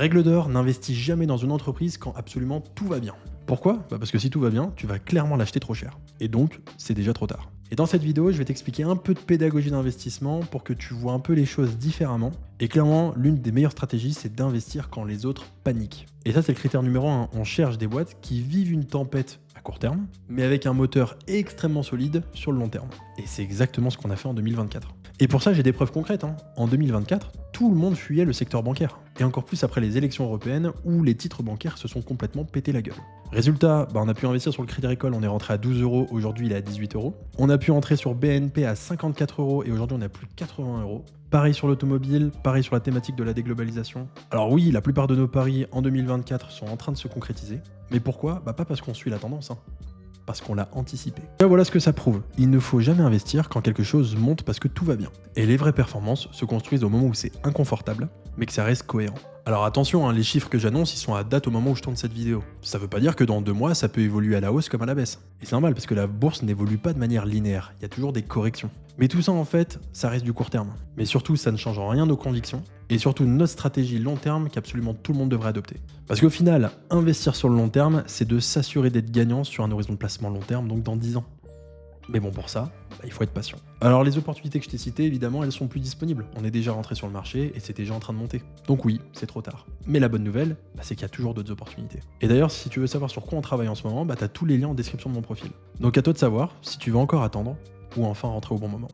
Règle d'or, n'investis jamais dans une entreprise quand absolument tout va bien. Pourquoi? Parce que si tout va bien, tu vas clairement l'acheter trop cher. Et donc, c'est déjà trop tard. Et dans cette vidéo, je vais t'expliquer un peu de pédagogie d'investissement pour que tu vois un peu les choses différemment. Et clairement, l'une des meilleures stratégies, c'est d'investir quand les autres paniquent. Et ça, c'est le critère numéro 1. On cherche des boîtes qui vivent une tempête à court terme, mais avec un moteur extrêmement solide sur le long terme. Et c'est exactement ce qu'on a fait en 2024. Et pour ça, j'ai des preuves concrètes. En 2024, tout le monde fuyait le secteur bancaire. Et encore plus après les élections européennes où les titres bancaires se sont complètement pété la gueule. Résultat, on a pu investir sur le Crédit Agricole, on est rentré à 12 €, aujourd'hui il est à 18 €. On a pu entrer sur BNP à 54 € et aujourd'hui on est à plus de 80 €. Pareil sur l'automobile, pareil sur la thématique de la déglobalisation. Alors oui, la plupart de nos paris en 2024 sont en train de se concrétiser. Mais pourquoi? Pas parce qu'on suit la tendance, parce qu'on l'a anticipé. Et voilà ce que ça prouve. Il ne faut jamais investir quand quelque chose monte parce que tout va bien. Et les vraies performances se construisent au moment où c'est inconfortable, mais que ça reste cohérent. Alors attention, les chiffres que j'annonce, ils sont à date au moment où je tourne cette vidéo. Ça veut pas dire que dans 2 mois, ça peut évoluer à la hausse comme à la baisse. Et c'est normal parce que la bourse n'évolue pas de manière linéaire, il y a toujours des corrections. Mais tout ça en fait, ça reste du court terme. Mais surtout, ça ne change en rien nos convictions, et surtout notre stratégie long terme qu'absolument tout le monde devrait adopter. Parce qu'au final, investir sur le long terme, c'est de s'assurer d'être gagnant sur un horizon de placement long terme, donc dans 10 ans. Mais bon, pour ça, il faut être patient. Alors les opportunités que je t'ai citées, évidemment, elles sont plus disponibles. On est déjà rentré sur le marché et c'est déjà en train de monter. Donc oui, c'est trop tard. Mais la bonne nouvelle, c'est qu'il y a toujours d'autres opportunités. Et d'ailleurs, si tu veux savoir sur quoi on travaille en ce moment, t'as tous les liens en description de mon profil. Donc à toi de savoir si tu veux encore attendre ou enfin rentrer au bon moment.